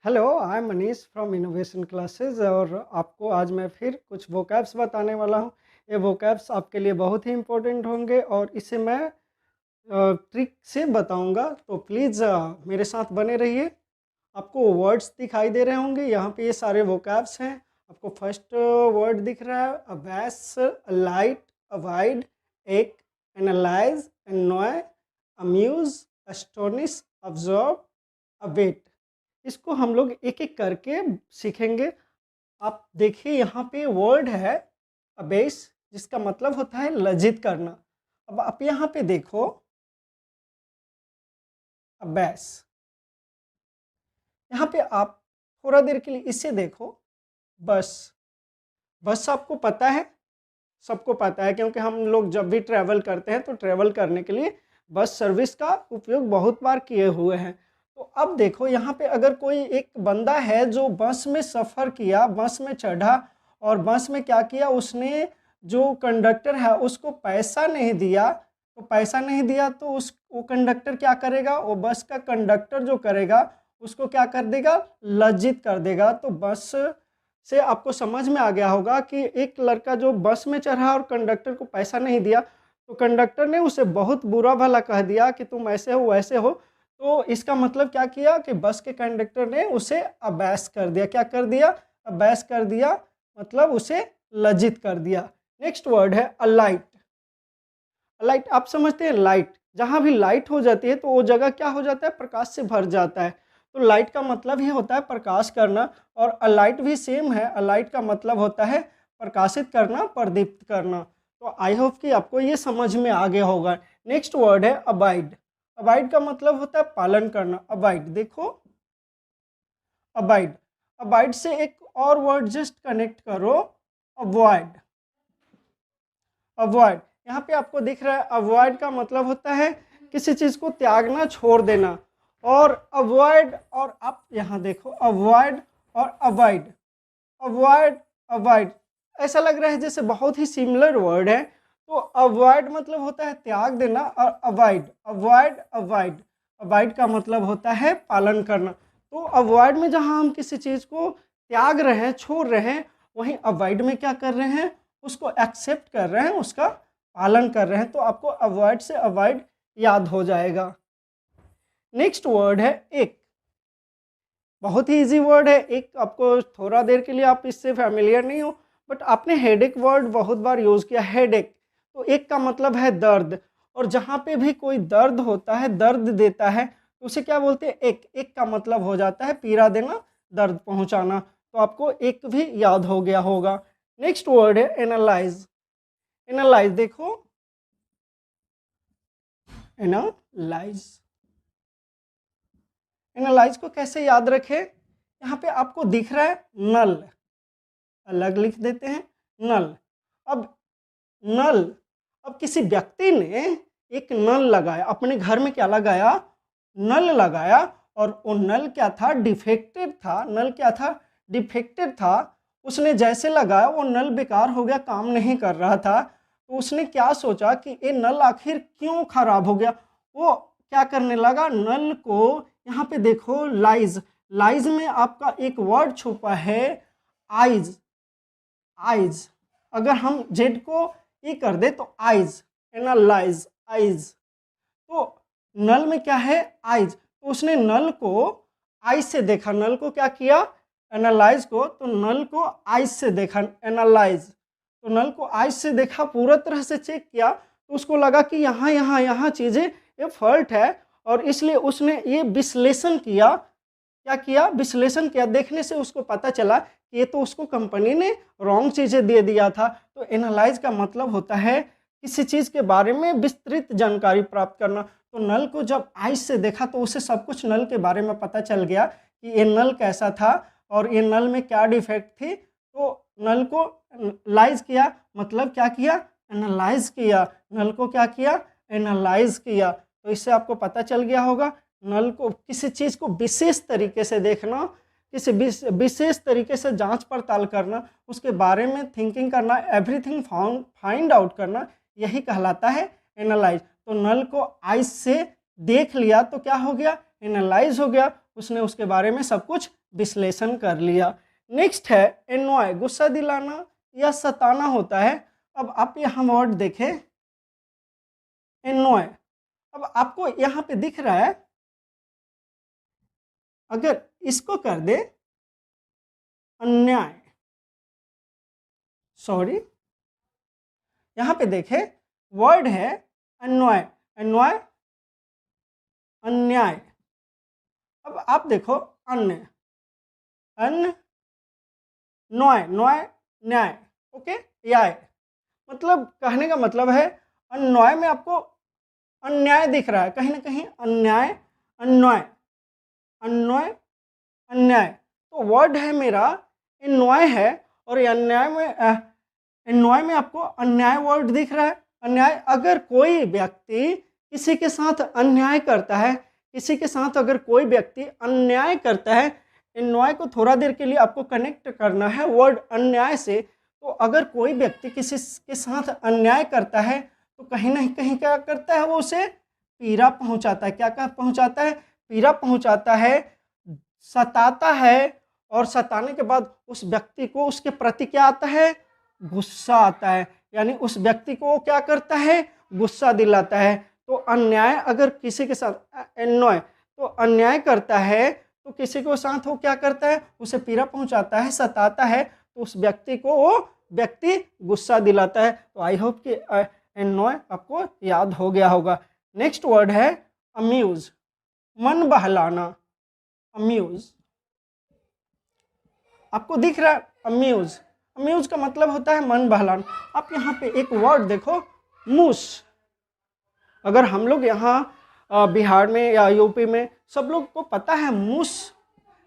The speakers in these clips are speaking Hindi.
Hello, I am Manish from innovation classes और आपको आज मैं फिर कुछ वोकैब्स बताने वाला हूँ। ये वोकैब्स आपके लिए बहुत ही इम्पोर्टेंट होंगे और इसे मैं ट्रिक से बताऊँगा, तो प्लीज़ मेरे साथ बने रहिए। आपको वर्ड्स दिखाई दे रहे होंगे, यहाँ पे ये सारे वोकैब्स हैं। आपको फर्स्ट वर्ड दिख रहा है अवैस, लाइट, अवॉइड, एक, analyse, annoy, amuse, astonish, observe, await. इसको हम लोग एक एक करके सीखेंगे। आप देखिए यहाँ पे वर्ड है अबेस, जिसका मतलब होता है लज्जित करना। अब आप यहाँ पे देखो अबैस, यहाँ पे आप थोड़ा देर के लिए इसे देखो बस। बस आपको पता है, सबको पता है, क्योंकि हम लोग जब भी ट्रैवल करते हैं तो ट्रैवल करने के लिए बस सर्विस का उपयोग बहुत बार किए हुए हैं। तो अब देखो यहाँ पे अगर कोई एक बंदा है जो बस में सफ़र किया, बस में चढ़ा और बस में क्या किया, उसने जो कंडक्टर है उसको पैसा नहीं दिया। तो पैसा नहीं दिया तो उस वो कंडक्टर क्या करेगा, वो बस का कंडक्टर जो करेगा उसको क्या कर देगा, लज्जित कर देगा। तो बस से आपको समझ में आ गया होगा कि एक लड़का जो बस में चढ़ा और कंडक्टर को पैसा नहीं दिया, तो कंडक्टर ने उसे बहुत बुरा भला कह दिया कि तुम ऐसे हो वैसे हो। तो इसका मतलब क्या किया कि बस के कंडक्टर ने उसे अबैस कर दिया। क्या कर दिया, अबैस कर दिया, मतलब उसे लज्जित कर दिया। नेक्स्ट वर्ड है अलाइट। लाइट आप समझते हैं, लाइट जहाँ भी लाइट हो जाती है तो वो जगह क्या हो जाता है, प्रकाश से भर जाता है। तो लाइट का मतलब ही होता है प्रकाश करना, और अलाइट भी सेम है। अलाइट का मतलब होता है प्रकाशित करना, प्रदीप्त करना। तो आई होप कि आपको ये समझ में आ गया होगा। नेक्स्ट वर्ड है अबाइड। अबाइड का मतलब होता है पालन करना। अबाइड देखो, अबाइड, अबाइड से एक और वर्ड जस्ट कनेक्ट करो, अवॉइड। अवॉइड, यहाँ पे आपको दिख रहा है अवॉइड का मतलब होता है किसी चीज़ को त्यागना, छोड़ देना। और अवॉइड, और आप यहाँ देखो अवॉइड और अवॉइड, अवॉइड, अवॉइड, ऐसा लग रहा है जैसे बहुत ही सिमिलर वर्ड है। तो अवॉइड मतलब होता है त्याग देना, और अवॉइड, अवॉइड, अवॉइड, अवॉइड का मतलब होता है पालन करना। तो अवॉइड में जहाँ हम किसी चीज़ को त्याग रहे हैं, छोड़ रहे हैं, वहीं अवॉइड में क्या कर रहे हैं, उसको एक्सेप्ट कर रहे हैं, उसका पालन कर रहे हैं। तो आपको अवॉइड से अवॉइड याद हो जाएगा। नेक्स्ट वर्ड है एक। बहुत ही इजी वर्ड है एक, आपको थोड़ा देर के लिए आप इससे फैमिलियर नहीं हो, बट आपने हेडेक वर्ड बहुत बार यूज़ किया, हेडेक। तो एक का मतलब है दर्द, और जहाँ पे भी कोई दर्द होता है, दर्द देता है, तो उसे क्या बोलते हैं, एक। एक का मतलब हो जाता है पीड़ा देना, दर्द पहुँचाना। तो आपको एक भी याद हो गया होगा। नेक्स्ट वर्ड है एनालाइज। एनालाइज देखो, एनालाइज, एनालाइज को कैसे याद रखें, यहाँ पे आपको दिख रहा है नल, अलग लिख देते हैं नल। अब नल, अब किसी व्यक्ति ने एक नल लगाया, अपने घर में क्या लगाया, नल लगाया, और वो नल क्या था, डिफेक्टेड था। नल क्या था, डिफेक्टेड था। उसने जैसे लगाया वो नल बेकार हो गया, काम नहीं कर रहा था। तो उसने क्या सोचा कि ये नल आखिर क्यों खराब हो गया। वो क्या करने लगा, नल को, यहाँ पे देखो लाइज, लाइज में आपका एक वर्ड छुपा है आइज। आइज, अगर हम जेड को ई कर दे तो आइज, एनालाइज, आइज। तो नल में क्या है, आइज। तो उसने नल को आइज से देखा, नल को क्या किया, एनालाइज को, तो नल को आइज से देखा, एनालाइज। तो नल को आइज से देखा, पूरा तरह से चेक किया, तो उसको लगा कि यहाँ यहाँ यहाँ चीज़ें ये फॉल्ट है, और इसलिए उसने ये विश्लेषण किया। क्या किया, विश्लेषण किया। देखने से उसको पता चला कि ये तो उसको कंपनी ने रॉन्ग चीज़ें दे दिया था। तो एनालाइज का मतलब होता है किसी चीज़ के बारे में विस्तृत जानकारी प्राप्त करना। तो नल को जब आइज से देखा तो उसे सब कुछ नल के बारे में पता चल गया कि ये नल कैसा था और ये नल में क्या डिफेक्ट थी। तो नल को लाइज किया, मतलब क्या किया, एनालाइज किया। नल को क्या किया, एनालाइज किया। तो इससे आपको पता चल गया होगा, नल को, किसी चीज़ को विशेष तरीके से देखना, किसी विशेष तरीके से जांच पड़ताल करना, उसके बारे में थिंकिंग करना, एवरीथिंग फाइंड आउट करना, यही कहलाता है एनालाइज। तो नल को आइज से देख लिया तो क्या हो गया, एनालाइज हो गया। उसने उसके बारे में सब कुछ विश्लेषण कर लिया। नेक्स्ट है एनॉय, गुस्सा दिलाना या सताना होता है। अब आप यहाँ वर्ड देखें एनॉय, अब आपको यहाँ पे दिख रहा है, अगर इसको कर दे अन्याय, सॉरी यहाँ पे देखे वर्ड है अन्याय, अन्याय अन्याय। अब आप देखो अन्य, अन नॉय, नॉय न्याय, ओके याय, मतलब कहने का मतलब है अन्याय में आपको अन्याय दिख रहा है, कहीं ना कहीं अन्याय, अन्याय अन्याय अन्याय, तो वर्ड है मेरा अन्याय है, और अन्याय में आपको अन्याय वर्ड दिख रहा है। अन्याय, अगर कोई व्यक्ति किसी के साथ अन्याय करता है, किसी के साथ अगर कोई व्यक्ति अन्याय करता है, अन्याय को थोड़ा देर के लिए आपको कनेक्ट करना है वर्ड अन्याय से। तो अगर कोई व्यक्ति किसी के साथ अन्याय करता है तो कहीं ना कहीं क्या करता है, वो उसे पीड़ा पहुंचाता है। क्या क्या पहुंचाता है? पीड़ा पहुंचाता है, सताता है, और सताने के बाद उस व्यक्ति को उसके प्रति क्या आता है? गुस्सा आता है, यानी उस व्यक्ति को क्या करता है? गुस्सा दिलाता है। तो अन्याय अगर किसी के साथ अन्याय, तो अन्याय करता है तो किसी को साथ वो क्या करता है? उसे पीड़ा पहुंचाता है, सताता है, तो उस व्यक्ति को वो व्यक्ति गुस्सा दिलाता है। तो आई होप कि अन्याय आपको याद हो गया होगा। नेक्स्ट वर्ड है अम्यूज, मन बहलाना, अम्यूज, आपको दिख रहा है अम्यूज, अम्यूज का मतलब होता है मन बहलाना। आप यहाँ पे एक वर्ड देखो मूस, अगर हम लोग यहाँ बिहार में या यूपी में सब लोग को पता है मूस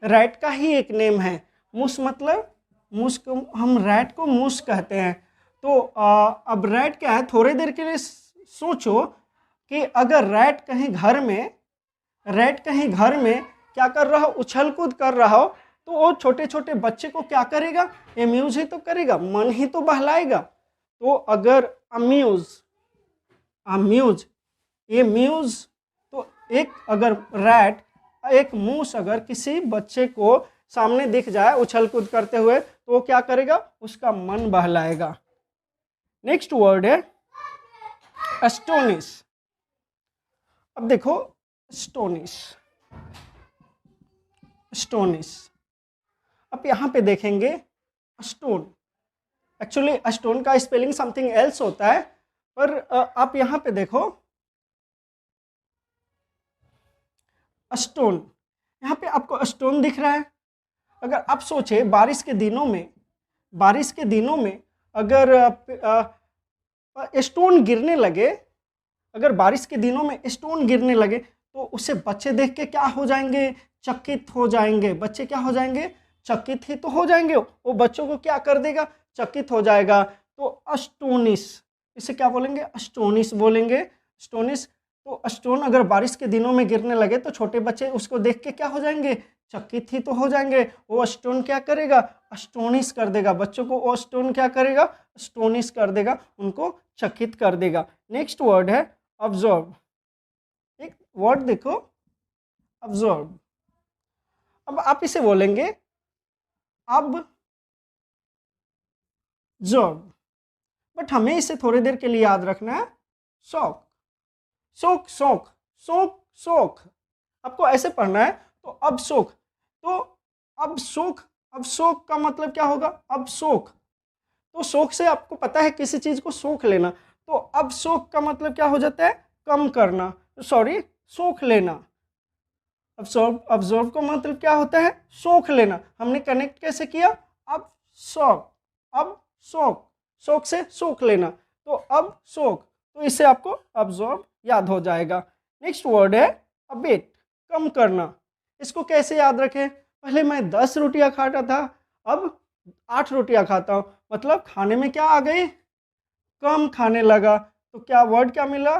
रैट का ही एक नेम है। मूस मतलब, मूस को हम रैट को मूस कहते हैं। तो अब रैट क्या है, थोड़ी देर के लिए सोचो कि अगर रैट कहीं घर में क्या कर रहा हो, उछल कूद कर रहा हो, तो वो छोटे छोटे बच्चे को क्या करेगा? एम्यूज ही तो करेगा, मन ही तो बहलाएगा। तो अगर अम्यूज, अम्यूज, ये म्यूज, तो एक अगर रैट, एक मूस अगर किसी बच्चे को सामने दिख जाए उछल कूद करते हुए, तो वो क्या करेगा? उसका मन बहलाएगा। नेक्स्ट वर्ड है एस्टोनिश। अब देखो एस्टोनिश, एस्टोनिश, अब यहाँ पे देखेंगे स्टोन, एक्चुअली स्टोन का स्पेलिंग समथिंग एल्स होता है, पर आप यहाँ पे देखो स्टोन, यहाँ पे आपको स्टोन दिख रहा है। अगर आप सोचे बारिश के दिनों में अगर स्टोन गिरने लगे, अगर बारिश के दिनों में स्टोन गिरने लगे, तो उसे बच्चे देख के क्या हो जाएंगे? चकित हो जाएंगे। बच्चे क्या हो जाएंगे? चकित ही तो हो जाएंगे। वो बच्चों को क्या कर देगा? चकित हो जाएगा। तो अस्टोनिश, इसे क्या बोलेंगे? अस्टोनिश बोलेंगे, अस्टोनिश। तो स्टोन अगर बारिश के दिनों में गिरने लगे तो छोटे बच्चे उसको देख के क्या हो जाएंगे? चकित ही तो हो जाएंगे। वो स्टोन क्या करेगा? अस्टोनिश कर देगा बच्चों को। वो स्टोन क्या करेगा? अस्टोनिश कर देगा, उनको चकित कर देगा। नेक्स्ट वर्ड है ऑब्जर्व। एक वर्ड देखो ऑब्जर्व, अब आप इसे बोलेंगे अब जॉब, बट हमें इसे थोड़ी देर के लिए याद रखना है शौक, शौक शौक शौक शौक, आपको ऐसे पढ़ना है। तो अब शौक, तो अब शौक, अब शौक का मतलब क्या होगा? अब शौक, तो शौक से आपको पता है किसी चीज को शौक लेना, तो अब शौक का मतलब क्या हो जाता है? कम करना, सॉरी शौक लेना। ऑब्जर्व का मतलब क्या होता है? शौक लेना। हमने कनेक्ट कैसे किया? अब शौक, अब शौक, शौक से शौक लेना, तो अब शौक, तो इससे आपको ऑब्जर्व याद हो जाएगा। नेक्स्ट वर्ड है अबेट, कम करना। इसको कैसे याद रखें? पहले मैं 10 रोटियां खाता था, अब 8 रोटियां खाता हूँ, मतलब खाने में क्या आ गई? कम खाने लगा। तो क्या वर्ड क्या मिला?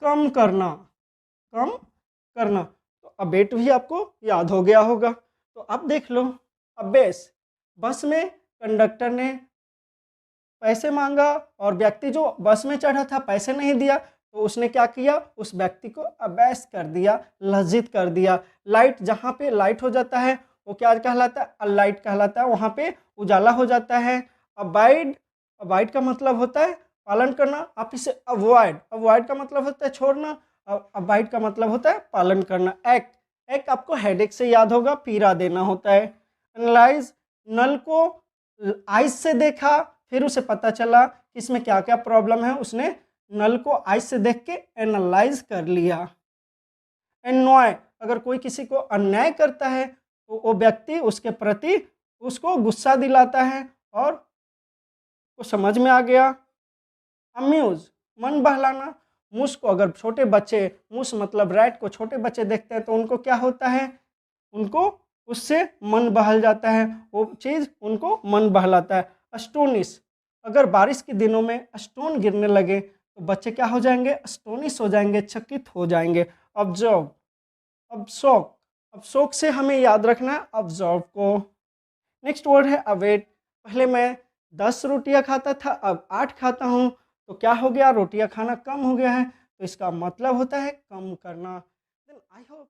कम करना, कम करना। तो अबेट भी आपको याद हो गया होगा। तो अब देख लो अबेस, बस में कंडक्टर ने पैसे मांगा और व्यक्ति जो बस में चढ़ा था पैसे नहीं दिया, तो उसने क्या किया, उस व्यक्ति को अबैस कर दिया, लज्जित कर दिया। लाइट, जहाँ पे लाइट हो जाता है वो क्या कहलाता है, अलाइट कहलाता है, वहाँ पे उजाला हो जाता है। अबाइड, अबाइड का मतलब होता है पालन करना। आप इसे अवॉइड, अवॉइड का मतलब होता है छोड़ना, अबाइड का मतलब होता है पालन करना। एक्ट, एक्ट आपको हेडेक से याद होगा, पीड़ा देना होता है। एनालाइज, नल को आइज से देखा, फिर उसे पता चला कि इसमें क्या क्या प्रॉब्लम है, उसने नल को आइज से देख के एनालाइज कर लिया। एनॉय, अगर कोई किसी को अन्याय करता है तो वो व्यक्ति उसके प्रति उसको गुस्सा दिलाता है और वो समझ में आ गया। अम्यूज, मन बहलाना। मूस को अगर छोटे बच्चे, मूस मतलब रैट को छोटे बच्चे देखते हैं तो उनको क्या होता है, उनको उससे मन बहल जाता है, वो चीज़ उनको मन बहलाता है। अस्टोनिश, अगर बारिश के दिनों में स्टोन गिरने लगे तो बच्चे क्या हो जाएंगे, अस्टोनिश हो जाएंगे, चकित हो जाएंगे। ऑब्जर्व, अब शौक, अब शौक से हमें याद रखना है ऑब्जर्व को। नेक्स्ट वर्ड है अवेट। पहले मैं 10 रोटियां खाता था, अब 8 खाता हूँ, तो क्या हो गया, रोटियां खाना कम हो गया है, तो इसका मतलब होता है कम करना। Then I hope